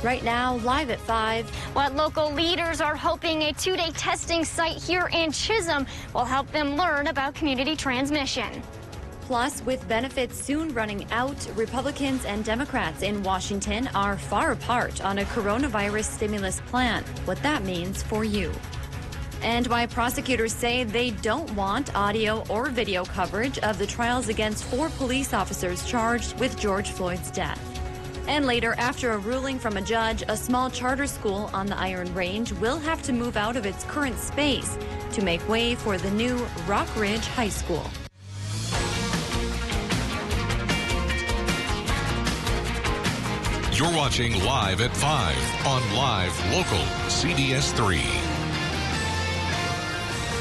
Right now, live at 5. What local leaders are hoping a two-day testing site here in Chisholm will help them learn about community transmission. Plus, with benefits soon running out, Republicans and Democrats in Washington are far apart on a coronavirus stimulus plan. What that means for you. And why prosecutors say they don't want audio or video coverage of the trials against 4 police officers charged with George Floyd's death. And later, after a ruling from a judge, a small charter school on the Iron Range will have to move out of its current space to make way for the new Rock Ridge High School. You're watching Live at 5 on Live Local CBS 3.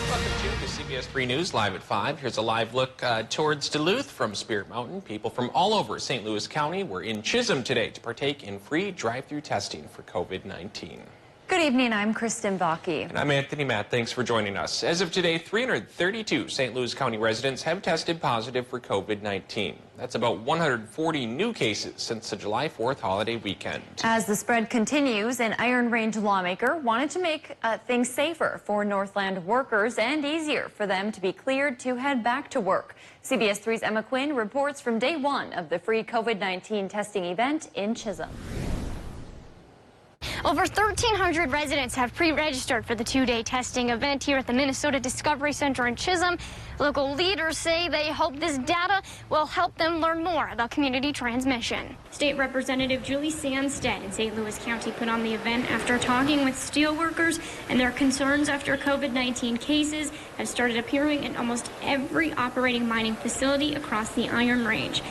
Welcome to CBS 3 News Live at 5. Here's a live look towards Duluth from Spirit Mountain. People from all over St. Louis County were in Chisholm today to partake in free drive-through testing for COVID-19. Good evening, I'm Kristen Bakke. And I'm Anthony Matt. Thanks for joining us. As of today, 332 St. Louis County residents have tested positive for COVID-19. That's about 140 new cases since the July 4th holiday weekend. As the spread continues, an Iron Range lawmaker wanted to make things safer for Northland workers and easier for them to be cleared to head back to work. CBS 3's Emma Quinn reports from day one of the free COVID-19 testing event in Chisholm. Over 1,300 residents have pre-registered for the two-day testing event here at the Minnesota Discovery Center in Chisholm. Local leaders say they hope this data will help them learn more about community transmission. State Representative Julie Sandstead in St. Louis County put on the event after talking with steelworkers, and their concerns after COVID-19 cases have started appearing in almost every operating mining facility across the Iron Range.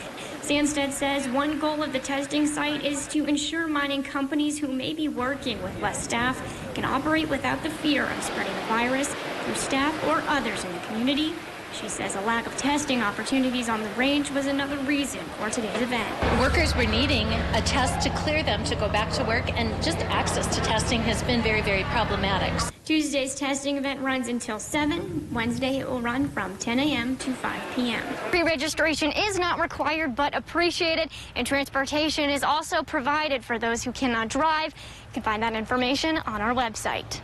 Sandstead says one goal of the testing site is to ensure mining companies who may be working with less staff can operate without the fear of spreading the virus through staff or others in the community. She says a lack of testing opportunities on the range was another reason for today's event. Workers were needing a test to clear them to go back to work, and just access to testing has been very, very problematic. Tuesday's testing event runs until 7. Wednesday it will run from 10 a.m. to 5 p.m. Pre-registration is not required but appreciated, and transportation is also provided for those who cannot drive. You can find that information on our website.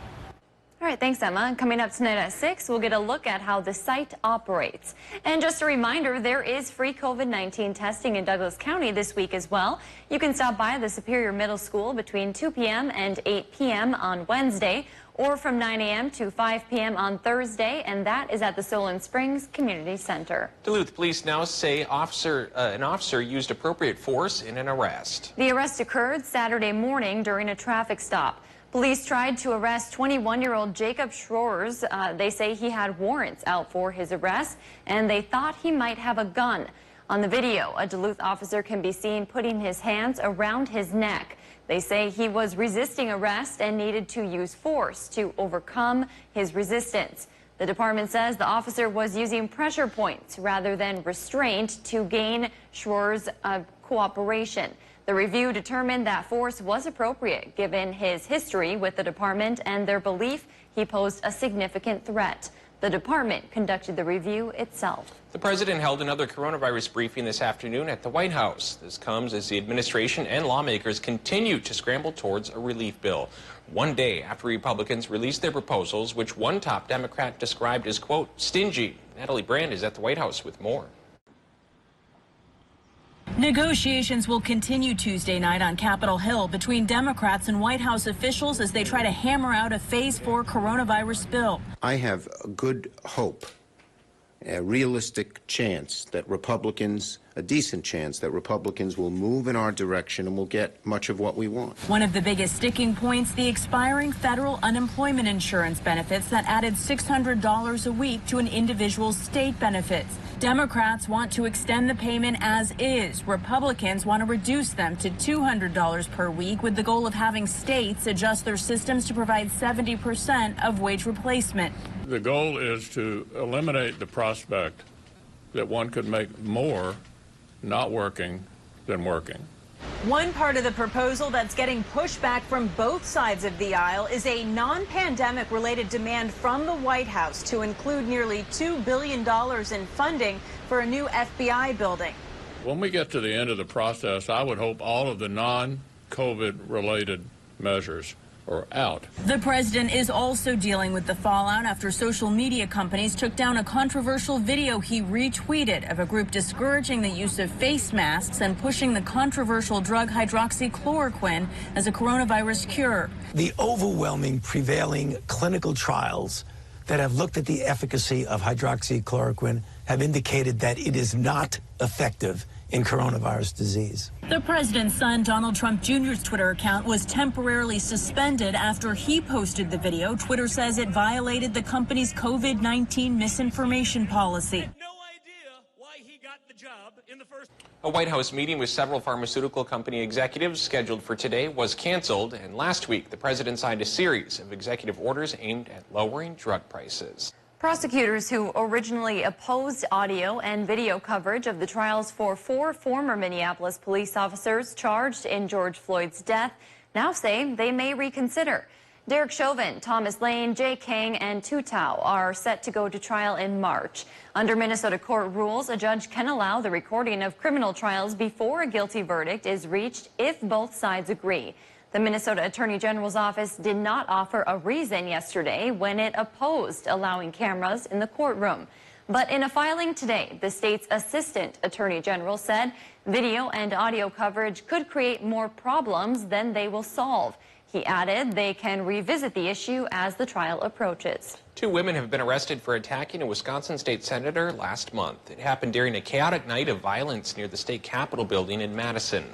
All right, thanks, Emma. Coming up tonight at 6, we'll get a look at how the site operates. And just a reminder, there is free COVID-19 testing in Douglas County this week as well. You can stop by the Superior Middle School between 2 p.m. and 8 p.m. on Wednesday, or from 9 a.m. to 5 p.m. on Thursday, and that is at the Solon Springs Community Center. Duluth police now say an officer used appropriate force in an arrest. The arrest occurred Saturday morning during a traffic stop. Police tried to arrest 21-year-old Jacob Schroers. They say he had warrants out for his arrest, and they thought he might have a gun. On the video, a Duluth officer can be seen putting his hands around his neck. They say he was resisting arrest and needed to use force to overcome his resistance. The department says the officer was using pressure points rather than restraint to gain Schroers' cooperation. The review determined that force was appropriate given his history with the department and their belief he posed a significant threat. The department conducted the review itself. The president held another coronavirus briefing this afternoon at the White House. This comes as the administration and lawmakers continue to scramble towards a relief bill. One day after Republicans released their proposals, which one top Democrat described as, quote, stingy. Natalie Brand is at the White House with more. Negotiations will continue Tuesday night on Capitol Hill between Democrats and White House officials as they try to hammer out a Phase 4 coronavirus bill. I have a good hope, a realistic chance that Republicans, a decent chance that Republicans will move in our direction and will get much of what we want. One of the biggest sticking points, the expiring federal unemployment insurance benefits that added $600 a week to an individual's state benefits. Democrats want to extend the payment as is. Republicans want to reduce them to $200 per week with the goal of having states adjust their systems to provide 70% of wage replacement. The goal is to eliminate the prospect that one could make more not working than working. One part of the proposal that's getting pushback from both sides of the aisle is a non-pandemic related demand from the White House to include nearly $2 billion in funding for a new FBI building. When we get to the end of the process, I would hope all of the non COVID-related measures are out. The president is also dealing with the fallout after social media companies took down a controversial video he retweeted of a group discouraging the use of face masks and pushing the controversial drug hydroxychloroquine as a coronavirus cure. The overwhelming prevailing clinical trials that have looked at the efficacy of hydroxychloroquine have indicated that it is not effective in coronavirus disease. The president's son, Donald Trump Jr.'s Twitter account was temporarily suspended after he posted the video. Twitter says it violated the company's COVID-19 misinformation policy. A White House meeting with several pharmaceutical company executives scheduled for today was canceled, and last week the president signed a series of executive orders aimed at lowering drug prices. Prosecutors who originally opposed audio and video coverage of the trials for 4 former Minneapolis police officers charged in George Floyd's death now say they may reconsider. Derek Chauvin, Thomas Lane, Jay Kang, and Tu Tao are set to go to trial in March. Under Minnesota court rules, a judge can allow the recording of criminal trials before a guilty verdict is reached if both sides agree. The Minnesota Attorney General's office did not offer a reason yesterday when it opposed allowing cameras in the courtroom. But in a filing today, the state's Assistant Attorney General said video and audio coverage could create more problems than they will solve. He added they can revisit the issue as the trial approaches. 2 women have been arrested for attacking a Wisconsin state senator last month. It happened during a chaotic night of violence near the state capitol building in Madison.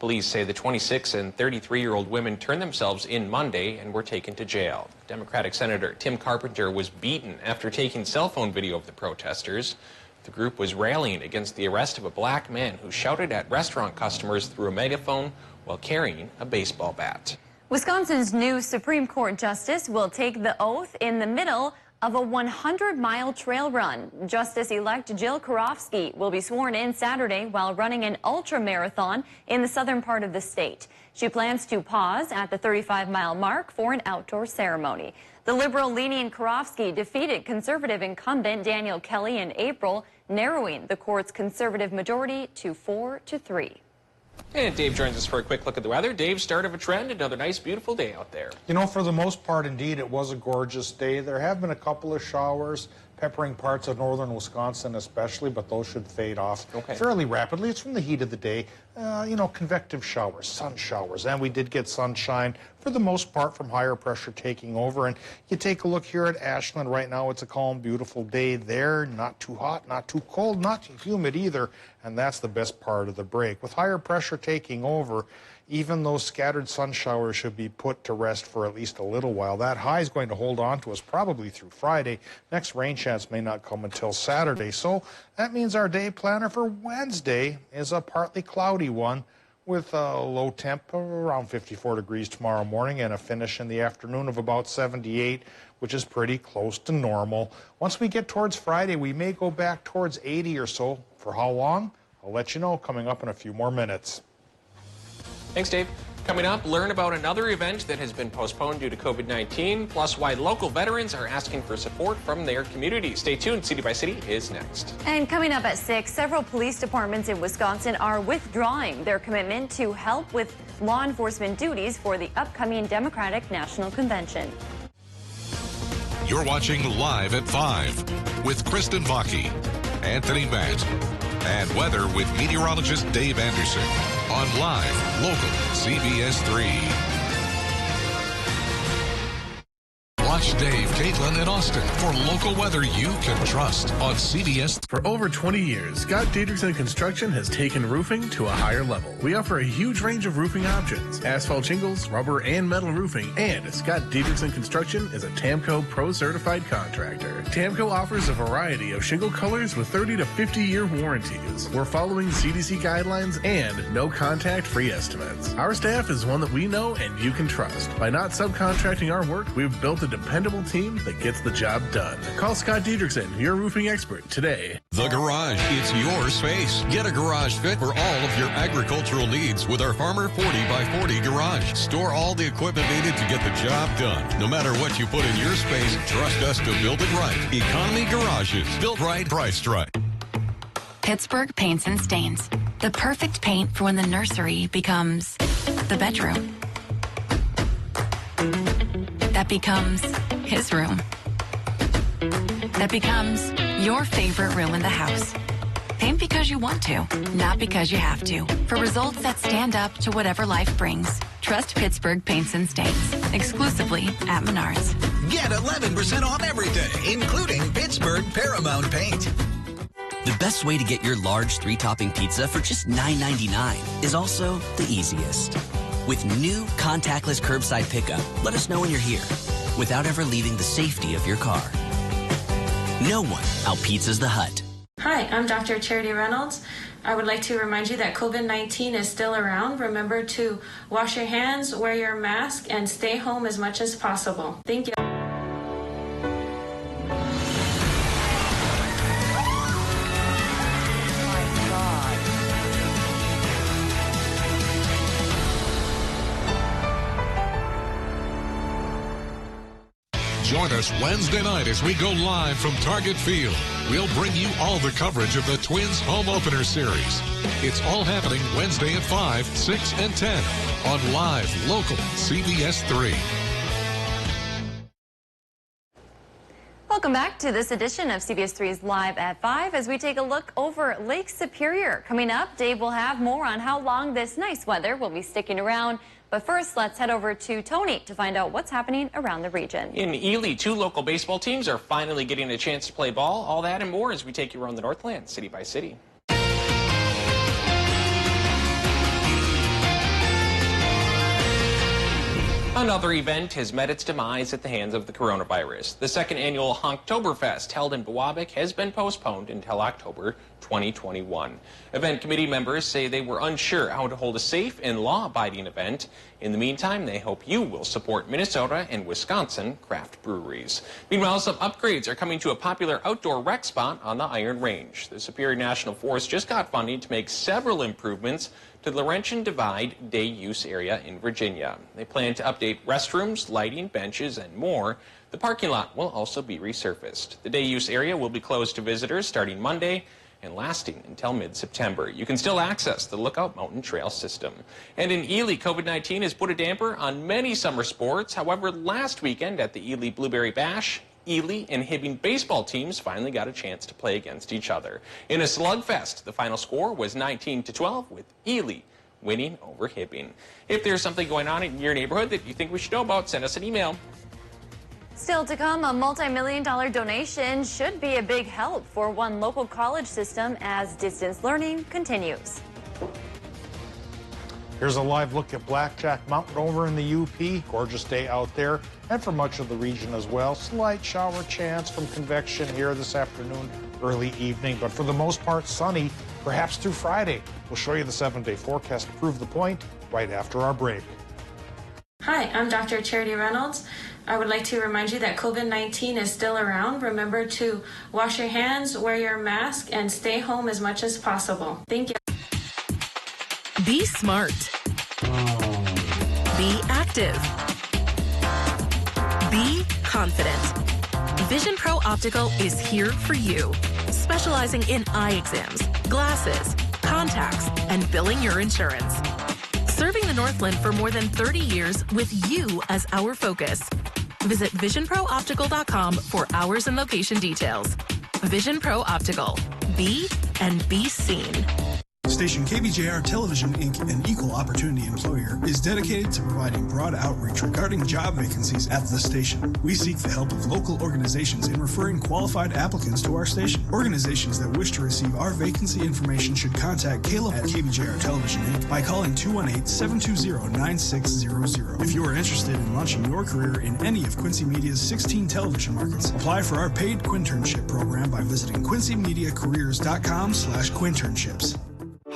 Police say the 26 and 33-year-old women turned themselves in Monday and were taken to jail. Democratic Senator Tim Carpenter was beaten after taking cell phone video of the protesters. The group was rallying against the arrest of a black man who shouted at restaurant customers through a megaphone while carrying a baseball bat. Wisconsin's new Supreme Court justice will take the oath in the middle of a 100-mile trail run. Justice-elect Jill Karofsky will be sworn in Saturday while running an ultra-marathon in the southern part of the state. She plans to pause at the 35-mile mark for an outdoor ceremony. The liberal-leaning Karofsky defeated conservative incumbent Daniel Kelly in April, narrowing the court's conservative majority to 4-3. And Dave joins us for a quick look at the weather. Dave, start of a trend, another nice, beautiful day out there. You know, for the most part, indeed, it was a gorgeous day. There have been a couple of showers peppering parts of northern Wisconsin especially, but those should fade off fairly rapidly. It's from the heat of the day. You know, convective showers, sun showers, and we did get sunshine for the most part from higher pressure taking over. And you take a look here at Ashland right now, it's a calm, beautiful day there. Not too hot, not too cold, not too humid either, and that's the best part of the break. With higher pressure taking over, even those scattered sun showers should be put to rest for at least a little while. That high is going to hold on to us probably through Friday. Next rain chance may not come until Saturday. So that means our day planner for Wednesday is a partly cloudy one with a low temp around 54 degrees tomorrow morning and a finish in the afternoon of about 78, which is pretty close to normal. Once we get towards Friday, we may go back towards 80 or so. For how long? I'll let you know coming up in a few more minutes. Thanks, Dave. Coming up, learn about another event that has been postponed due to COVID-19, plus why local veterans are asking for support from their community. Stay tuned. City by City is next. And coming up at 6, several police departments in Wisconsin are withdrawing their commitment to help with law enforcement duties for the upcoming Democratic National Convention. You're watching Live at 5 with Kristen Vaki, Anthony Matt, and weather with meteorologist Dave Anderson on Live Local CBS 3. Watch Dave, Caitlin, and Austin for local weather you can trust on CBS. For over 20 years, Scott Dietrichson Construction has taken roofing to a higher level. We offer a huge range of roofing options, asphalt shingles, rubber, and metal roofing, and Scott Dietrichson Construction is a TAMCO Pro certified contractor. TAMCO offers a variety of shingle colors with 30 to 50-year warranties. We're following CDC guidelines and no contact free estimates. Our staff is one that we know and you can trust. By not subcontracting our work, we've built a dependable team that gets the job done. Call Scott Dietrichson, your roofing expert, today. The Garage, it's your space. Get a garage fit for all of your agricultural needs with our Farmer 40 by 40 garage. Store all the equipment needed to get the job done. No matter what you put in your space, trust us to build it right. Economy Garages, built right, priced right. Pittsburgh Paints and Stains. The perfect paint for when the nursery becomes the bedroom. That becomes his room. That becomes your favorite room in the house. Paint because you want to, not because you have to. For results that stand up to whatever life brings, trust Pittsburgh Paints and Stains. Exclusively at Menards. Get 11% off everything, including Pittsburgh Paramount Paint. The best way to get your large 3-topping pizza for just $9.99 is also the easiest. With new contactless curbside pickup, let us know when you're here without ever leaving the safety of your car. No one out-pizzas the Hut. Hi, I'm Dr. Charity Reynolds. I would like to remind you that COVID-19 is still around. Remember to wash your hands, wear your mask, and stay home as much as possible. Thank you. Join us Wednesday night as we go live from Target Field. We'll bring you all the coverage of the Twins home opener series. It's all happening Wednesday at 5, 6, and 10 on live, local CBS 3. Welcome back to this edition of CBS 3's Live at 5 as we take a look over Lake Superior. Coming up, Dave will have more on how long this nice weather will be sticking around. But first, let's head over to Tony to find out what's happening around the region. In Ely, 2 local baseball teams are finally getting a chance to play ball. All that and more as we take you around the Northland, city by city. Another event has met its demise at the hands of the coronavirus. The second annual Honktoberfest held in Biwabik has been postponed until October 2021. Event committee members say they were unsure how to hold a safe and law-abiding event. In the meantime, they hope you will support Minnesota and Wisconsin craft breweries. Meanwhile, some upgrades are coming to a popular outdoor rec spot on the Iron Range. The Superior National Forest just got funding to make several improvements to the Laurentian Divide day use area in Virginia. They plan to update restrooms, lighting, benches, and more. The parking lot will also be resurfaced. The day use area will be closed to visitors starting Monday and lasting until mid-September. You can still access the Lookout Mountain Trail system. And in Ely, COVID-19 has put a damper on many summer sports. However, last weekend at the Ely Blueberry Bash, Ely and Hibbing baseball teams finally got a chance to play against each other. In a slugfest, the final score was 19-12, with Ely winning over Hibbing. If there's something going on in your neighborhood that you think we should know about, send us an email. Still to come, a multi-million-dollar donation should be a big help for one local college system as distance learning continues. Here's a live look at Blackjack Mountain over in the UP. Gorgeous day out there, and for much of the region as well. Slight shower chance from convection here this afternoon, early evening, but for the most part sunny, perhaps through Friday. We'll show you the 7-day forecast to prove the point right after our break. Hi, I'm Dr. Charity Reynolds. I would like to remind you that COVID-19 is still around. Remember to wash your hands, wear your mask, and stay home as much as possible. Thank you. Be smart. Be active. Be confident. Vision Pro Optical is here for you, specializing in eye exams, glasses, contacts, and billing your insurance. Serving the Northland for more than 30 years with you as our focus. Visit visionprooptical.com for hours and location details. Vision Pro Optical. Be and be seen. Station KBJR Television, Inc., an equal opportunity employer, is dedicated to providing broad outreach regarding job vacancies at the station. We seek the help of local organizations in referring qualified applicants to our station. Organizations that wish to receive our vacancy information should contact Caleb at KBJR Television, Inc. by calling 218-720-9600. If you are interested in launching your career in any of Quincy Media's 16 television markets, apply for our paid Quinternship program by visiting QuincyMediaCareers.com/Quinternships.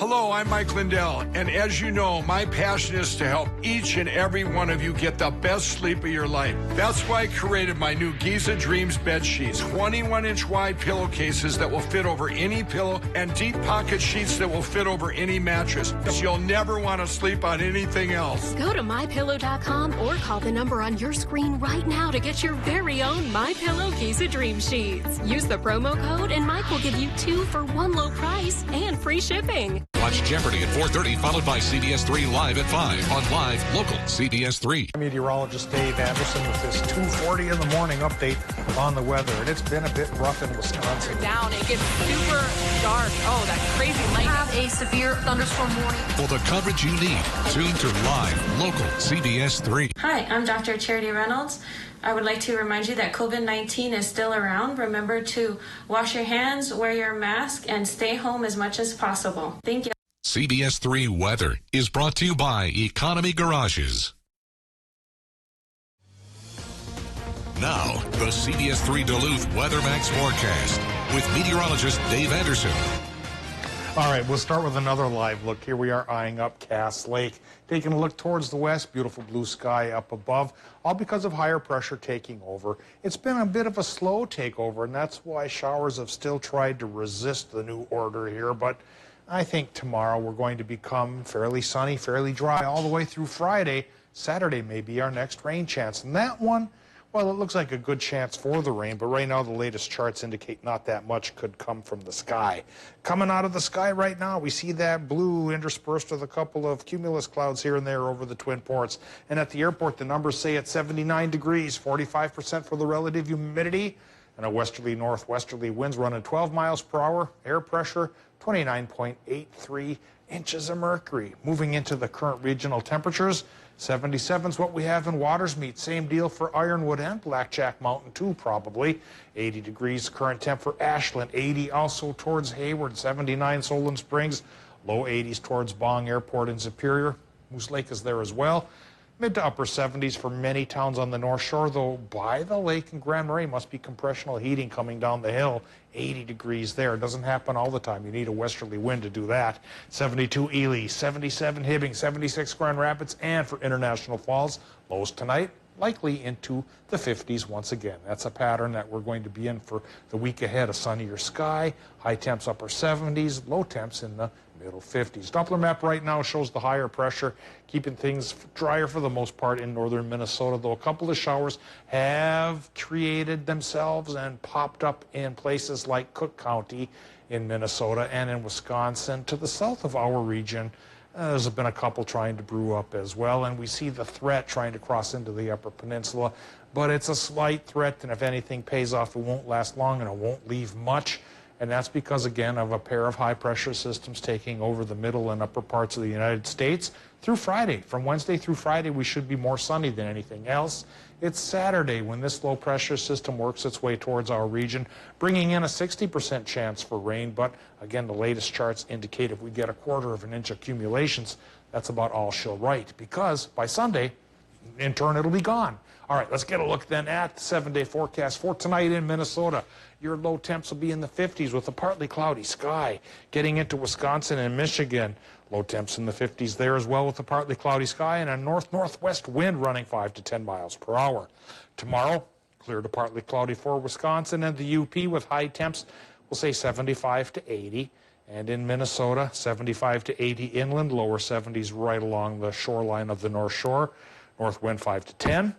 Hello, I'm Mike Lindell, and as you know, my passion is to help each and every one of you get the best sleep of your life. That's why I created my new Giza Dreams bed sheets, 21-inch wide pillowcases that will fit over any pillow, and deep pocket sheets that will fit over any mattress. You'll never want to sleep on anything else. Go to MyPillow.com or call the number on your screen right now to get your very own MyPillow Giza Dream Sheets. Use the promo code and Mike will give you 2 for 1 low price and free shipping. Watch Jeopardy at 4:30, followed by CBS 3 Live at 5 on Live Local CBS 3. Meteorologist Dave Anderson with this 2:40 in the morning update on the weather. And it's been a bit rough in Wisconsin. Down, it gets super dark. Oh, that crazy light. Have a severe thunderstorm warning. For the coverage you need, tune to Live Local CBS 3. Hi, I'm Dr. Charity Reynolds. I would like to remind you that COVID-19 is still around. Remember to wash your hands, wear your mask, and stay home as much as possible. Thank you. CBS 3 Weather is brought to you by Economy Garages. Now, the CBS 3 Duluth WeatherMax forecast with meteorologist Dave Anderson. All right, we'll start with another live look. Here we are eyeing up Cass Lake. Taking a look towards the west, beautiful blue sky up above, all because of higher pressure taking over. It's been a bit of a slow takeover, and that's why showers have still tried to resist the new order here. But I think tomorrow we're going to become fairly sunny, fairly dry all the way through Friday. Saturday may be our next rain chance. And that one, well, it looks like a good chance for the rain, but right now the latest charts indicate not that much could come from the sky. Coming out of the sky right now, we see that blue interspersed with a couple of cumulus clouds here and there over the Twin Ports. And at the airport, the numbers say it's 79 degrees, 45% for the relative humidity, and a westerly northwesterly winds running 12 miles per hour, air pressure 29.83 inches of mercury. Moving into the current regional temperatures, 77 is what we have in Watersmeet. Same deal for Ironwood and Blackjack Mountain too, probably. 80 degrees current temp for Ashland. 80 also towards Hayward. 79 Solon Springs. Low 80s towards Bong Airport in Superior. Moose Lake is there as well. Mid to upper 70s for many towns on the North Shore, though by the lake in Grand Marais must be compressional heating coming down the hill. 80 degrees there. It doesn't happen all the time. You need a westerly wind to do that. 72 Ely, 77 Hibbing, 76 Grand Rapids, and for International Falls, lows tonight likely into the 50s once again. That's a pattern that we're going to be in for the week ahead. A sunnier sky, high temps upper 70s, low temps in the middle 50s. Doppler map right now shows the higher pressure, keeping things drier for the most part in northern Minnesota, though a couple of showers have created themselves and popped up in places like Cook County in Minnesota and in Wisconsin to the south of our region. There's been a couple trying to brew up as well, and we see the threat trying to cross into the Upper Peninsula, but it's a slight threat, and if anything pays off, it won't last long and it won't leave much. And that's because, again, of a pair of high-pressure systems taking over the middle and upper parts of the United States through Friday. From Wednesday through Friday, we should be more sunny than anything else. It's Saturday when this low-pressure system works its way towards our region, bringing in a 60% chance for rain. But, again, the latest charts indicate if we get a quarter of an inch accumulations, that's about all she'll write, because by Sunday, in turn, it'll be gone. All right, let's get a look then at the 7-day forecast for tonight in Minnesota. Your low temps will be in the 50s with a partly cloudy sky. Getting into Wisconsin and Michigan, low temps in the 50s there as well with a partly cloudy sky and a north-northwest wind running 5 to 10 miles per hour. Tomorrow, clear to partly cloudy for Wisconsin and the UP with high temps, we'll say 75 to 80. And in Minnesota, 75 to 80 inland, lower 70s right along the shoreline of the North Shore. North wind 5 to 10.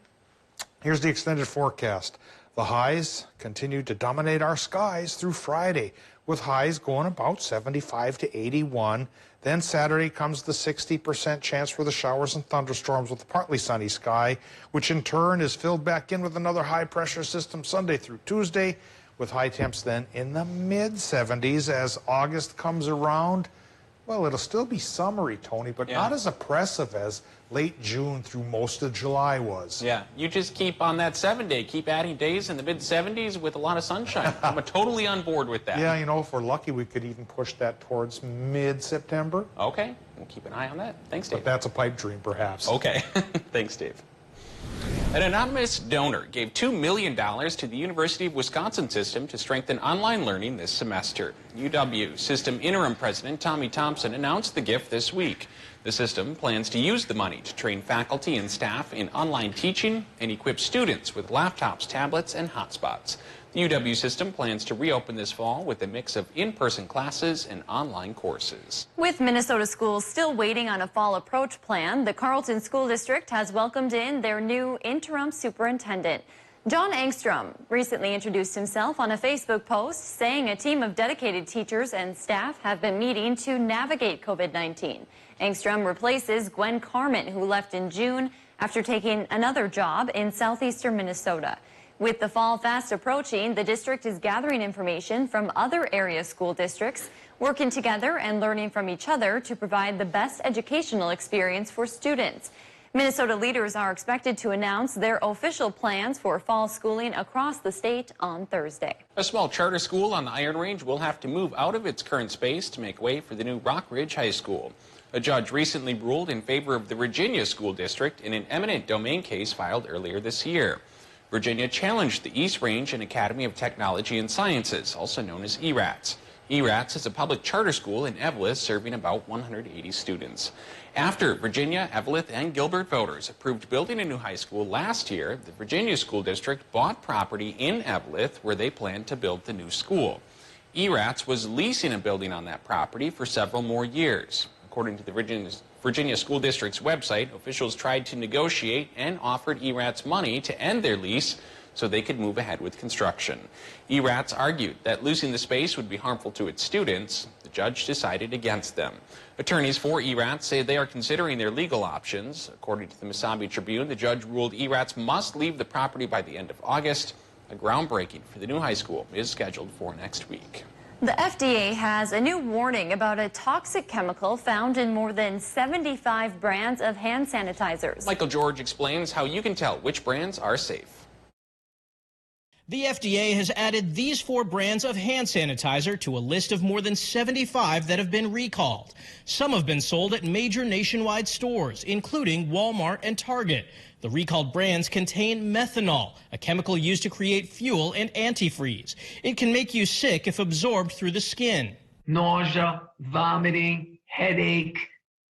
Here's the extended forecast. The highs continue to dominate our skies through Friday, with highs going about 75 to 81. Then Saturday comes the 60% chance for the showers and thunderstorms with a partly sunny sky, which in turn is filled back in with another high-pressure system Sunday through Tuesday, with high temps then in the mid-70s as August comes around. Well, it'll still be summery, Tony, but not as oppressive as late June through most of July was. Yeah, you just keep on that 7-day. Keep adding days in the mid-70s with a lot of sunshine. I'm totally on board with that. Yeah, you know, if we're lucky, we could even push that towards mid-September. Okay, we'll keep an eye on that. Thanks, Dave. But that's a pipe dream, perhaps. Okay, thanks, Dave. An anonymous donor gave $2 million to the University of Wisconsin system to strengthen online learning this semester. UW system interim president Tommy Thompson announced the gift this week. The system plans to use the money to train faculty and staff in online teaching and equip students with laptops, tablets, and hotspots. The UW system plans to reopen this fall with a mix of in-person classes and online courses. With Minnesota schools still waiting on a fall approach plan, the Carlton School District has welcomed in their new interim superintendent. John Engstrom recently introduced himself on a Facebook post saying a team of dedicated teachers and staff have been meeting to navigate COVID-19. Engstrom replaces Gwen Carmen, who left in June after taking another job in southeastern Minnesota. With the fall fast approaching, the district is gathering information from other area school districts, working together and learning from each other to provide the best educational experience for students. Minnesota leaders are expected to announce their official plans for fall schooling across the state on Thursday. A small charter school on the Iron Range will have to move out of its current space to make way for the new Rock Ridge High School. A judge recently ruled in favor of the Virginia School District in an eminent domain case filed earlier this year. Virginia challenged the East Range and Academy of Technology and Sciences, also known as ERATS. ERATS is a public charter school in Eveleth serving about 180 students. After Virginia, Eveleth, and Gilbert voters approved building a new high school last year, the Virginia School District bought property in Eveleth where they planned to build the new school. ERATS was leasing a building on that property for several more years. According to the Virginia School District's website, officials tried to negotiate and offered ERATS money to end their lease so they could move ahead with construction. ERATS argued that losing the space would be harmful to its students. The judge decided against them. Attorneys for ERATS say they are considering their legal options. According to the Mesabi Tribune, the judge ruled ERATS must leave the property by the end of August. A groundbreaking for the new high school is scheduled for next week. The FDA has a new warning about a toxic chemical found in more than 75 brands of hand sanitizers. Michael George explains how you can tell which brands are safe. The FDA has added these 4 brands of hand sanitizer to a list of more than 75 that have been recalled. Some have been sold at major nationwide stores, including Walmart and Target. The recalled brands contain methanol, a chemical used to create fuel and antifreeze. It can make you sick if absorbed through the skin. Nausea, vomiting, headache,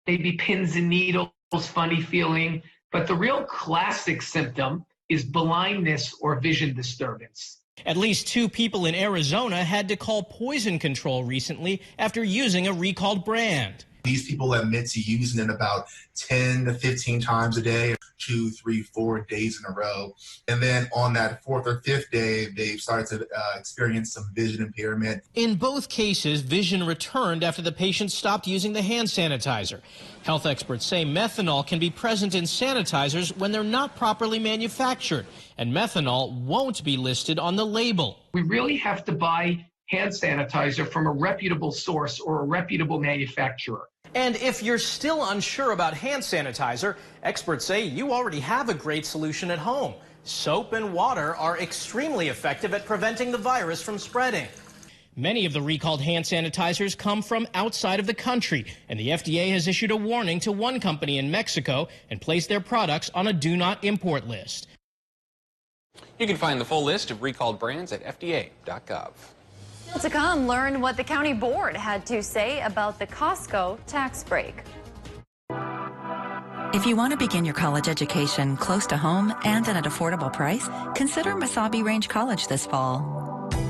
maybe pins and needles, funny feeling. But the real classic symptom is blindness or vision disturbance. At least 2 people in Arizona had to call poison control recently after using a recalled brand. These people admit to using it about 10 to 15 times a day, 2, 3, 4 days in a row. And then on that 4th or 5th day, they've started to experience some vision impairment. In both cases, vision returned after the patient stopped using the hand sanitizer. Health experts say methanol can be present in sanitizers when they're not properly manufactured, and methanol won't be listed on the label. We really have to buy hand sanitizer from a reputable source or a reputable manufacturer. And if you're still unsure about hand sanitizer, experts say you already have a great solution at home. Soap and water are extremely effective at preventing the virus from spreading. Many of the recalled hand sanitizers come from outside of the country, and the FDA has issued a warning to one company in Mexico and placed their products on a do not import list. You can find the full list of recalled brands at fda.gov. Still to come, learn what the county board had to say about the Costco tax break. If you want to begin your college education close to home and at an affordable price, consider Mesabi Range College this fall.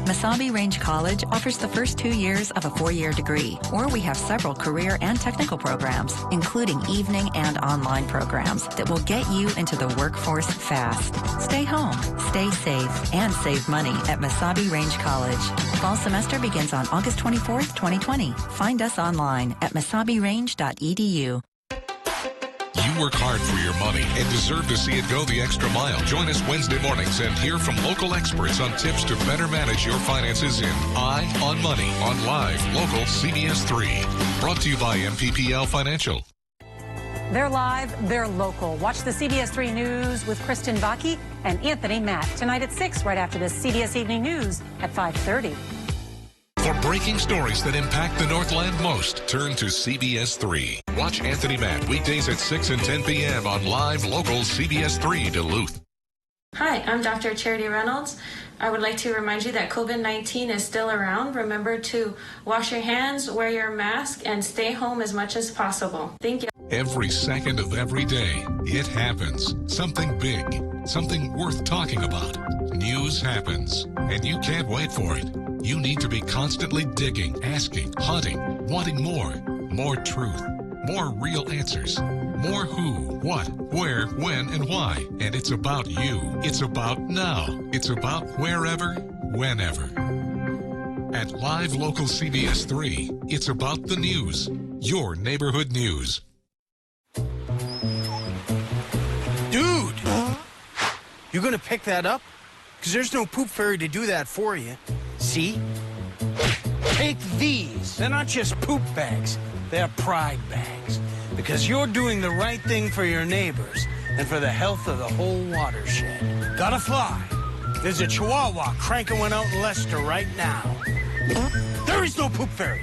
Mesabi Range College offers the first 2 years of a 4-year degree, or we have several career and technical programs, including evening and online programs that will get you into the workforce fast. Stay home, stay safe, and save money at Mesabi Range College. Fall semester begins on August 24th, 2020. Find us online at mesabirange.edu. You work hard for your money and deserve to see it go the extra mile. Join us Wednesday mornings and hear from local experts on tips to better manage your finances in Eye on Money on Live Local CBS 3. Brought to you by MPPL Financial. They're live, they're local. Watch the CBS 3 News with Kristen Baki and Anthony Matt tonight at 6, right after the CBS Evening News at 5:30. For breaking stories that impact the Northland most, turn to CBS 3. Watch Anthony Matt weekdays at 6 and 10 p.m. on Live Local CBS 3 Duluth. Hi, I'm Dr. Charity Reynolds. I would like to remind you that COVID-19 is still around. Remember to wash your hands, wear your mask, and stay home as much as possible. Thank you. Every second of every day, it happens. Something big, something worth talking about. News happens, and you can't wait for it. You need to be constantly digging, asking, hunting, wanting more. More truth, more real answers. More who, what, where, when, and why. And it's about you. It's about now. It's about wherever, whenever. At Live Local CBS 3, it's about the news. Your neighborhood news. Dude! You gonna pick that up? Because there's no poop fairy to do that for you. See? Take these. They're not just poop bags. They're pride bags. Because you're doing the right thing for your neighbors and for the health of the whole watershed. Gotta fly. There's a Chihuahua cranking one out in Leicester right now. There is no poop fairy.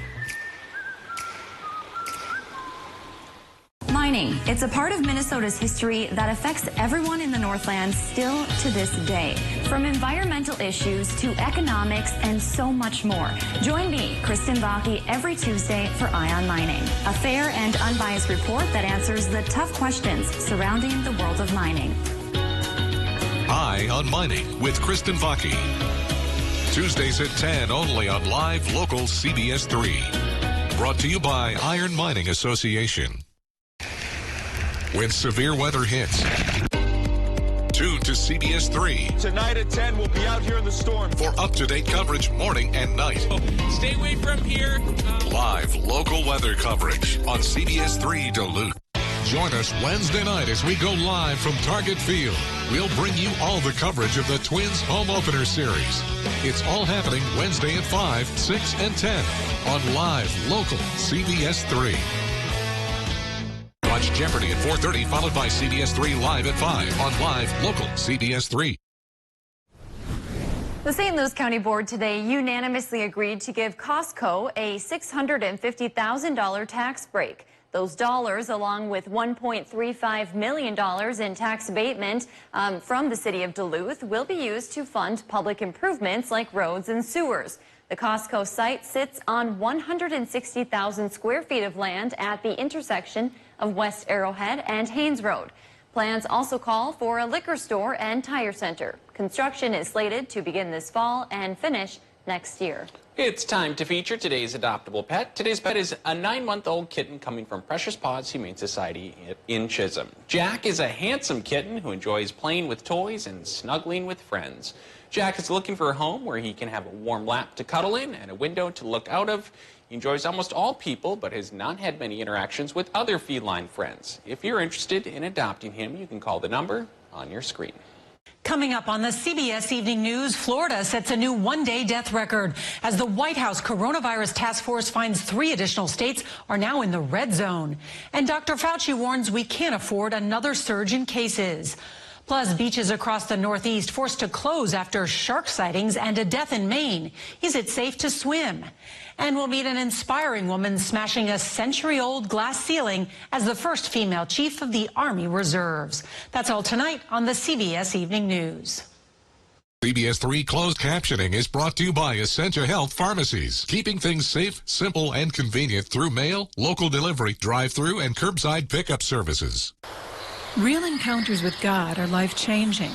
Mining. It's a part of Minnesota's history that affects everyone in the Northland still to this day. From environmental issues to economics and so much more. Join me, Kristen Baki, every Tuesday for Eye on Mining, a fair and unbiased report that answers the tough questions surrounding the world of mining. Eye on Mining with Kristen Baki. Tuesdays at 10 only on Live Local CBS 3. Brought to you by Iron Mining Association. When severe weather hits, tune to CBS 3. Tonight at 10, we'll be out here in the storm. For up-to-date coverage morning and night. Stay away from here. Live local weather coverage on CBS 3 Duluth. Join us Wednesday night as we go live from Target Field. We'll bring you all the coverage of the Twins home opener series. It's all happening Wednesday at 5, 6, and 10 on Live Local CBS 3. Watch Jeopardy at 4:30, followed by CBS 3 Live at 5 on Live Local CBS 3. The St. Louis County Board today unanimously agreed to give Costco a $650,000 tax break. Those dollars, along with $1.35 million in tax abatement from the city of Duluth, will be used to fund public improvements like roads and sewers. The Costco site sits on 160,000 square feet of land at the intersection of West Arrowhead and Haynes Road. Plans also call for a liquor store and tire center. Construction is slated to begin this fall and finish next year. It's time to feature today's adoptable pet. Today's pet is a 9-month-old kitten coming from Precious Paws Humane Society in Chisholm. Jack is a handsome kitten who enjoys playing with toys and snuggling with friends. Jack is looking for a home where he can have a warm lap to cuddle in and a window to look out of. He enjoys almost all people, but has not had many interactions with other feline friends. If you're interested in adopting him, you can call the number on your screen. Coming up on the CBS Evening News, Florida sets a new one-day death record as the White House Coronavirus Task Force finds 3 additional states are now in the red zone. And Dr. Fauci warns we can't afford another surge in cases. Plus, beaches across the Northeast forced to close after shark sightings and a death in Maine. Is it safe to swim? And we'll meet an inspiring woman smashing a century-old glass ceiling as the first female chief of the Army Reserves. That's all tonight on the CBS Evening News. CBS 3 closed captioning is brought to you by Essentia Health Pharmacies, keeping things safe, simple, and convenient through mail, local delivery, drive-through, and curbside pickup services. Real encounters with God are life-changing.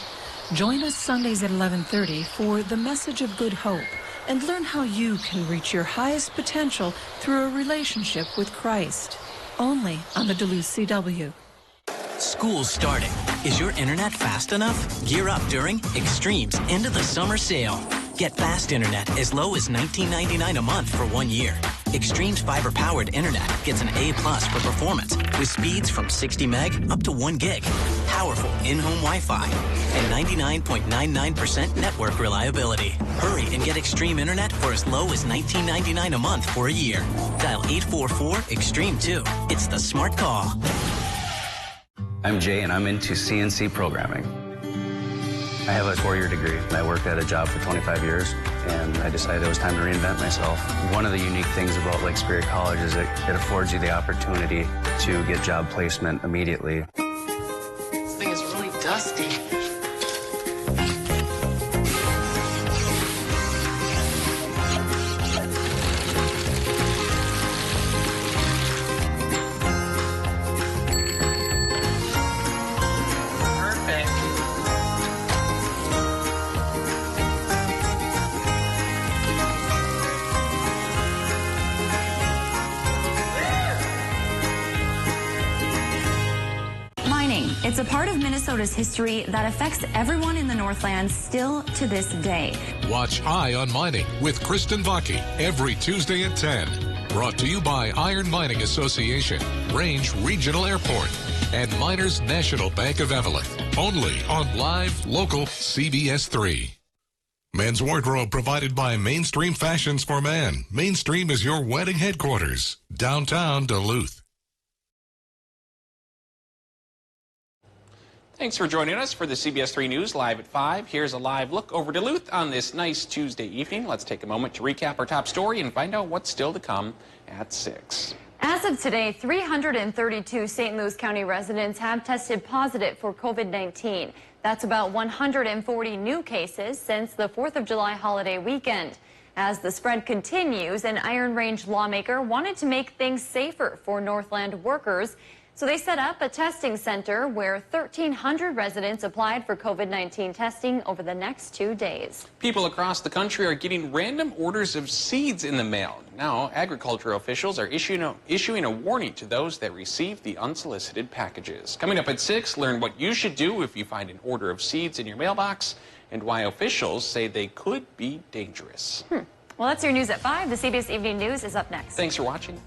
Join us Sundays at 11:30 for The Message of Good Hope and learn how you can reach your highest potential through a relationship with Christ. Only on the Duluth CW. School's starting. Is your internet fast enough? Gear up during Extreme's end of the summer sale. Get fast internet as low as $19.99 a month for 1 year. Extreme's fiber-powered internet gets an A+ for performance with speeds from 60 meg up to 1 gig. Powerful in-home Wi-Fi and 99.99% network reliability. Hurry and get Extreme internet for as low as $19.99 a month for a year. Dial 844-EXTREME2. It's the smart call. I'm Jay, and I'm into CNC programming. I have a 4-year degree. I worked at a job for 25 years, and I decided it was time to reinvent myself. One of the unique things about Lake Superior College is it affords you the opportunity to get job placement immediately. This thing is really dusty. It's a part of Minnesota's history that affects everyone in the Northland still to this day. Watch Eye on Mining with Kristen Vaki every Tuesday at 10. Brought to you by Iron Mining Association, Range Regional Airport, and Miners National Bank of Evelyn. Only on live, local CBS 3. Men's wardrobe provided by Mainstream Fashions for Men. Mainstream is your wedding headquarters. Downtown Duluth. Thanks for joining us for the CBS 3 News Live at 5. Here's a live look over Duluth on this nice Tuesday evening. Let's take a moment to recap our top story and find out what's still to come at 6. As of today, 332 St. Louis County residents have tested positive for COVID-19. That's about 140 new cases since the 4th of July holiday weekend. As the spread continues, an Iron Range lawmaker wanted to make things safer for Northland workers. So they set up a testing center where 1,300 residents applied for COVID-19 testing over the next 2 days. People across the country are getting random orders of seeds in the mail. Now, agricultural officials are issuing a warning to those that receive the unsolicited packages. Coming up at 6, learn what you should do if you find an order of seeds in your mailbox and why officials say they could be dangerous. Well, that's your news at 5. The CBS Evening News is up next. Thanks for watching.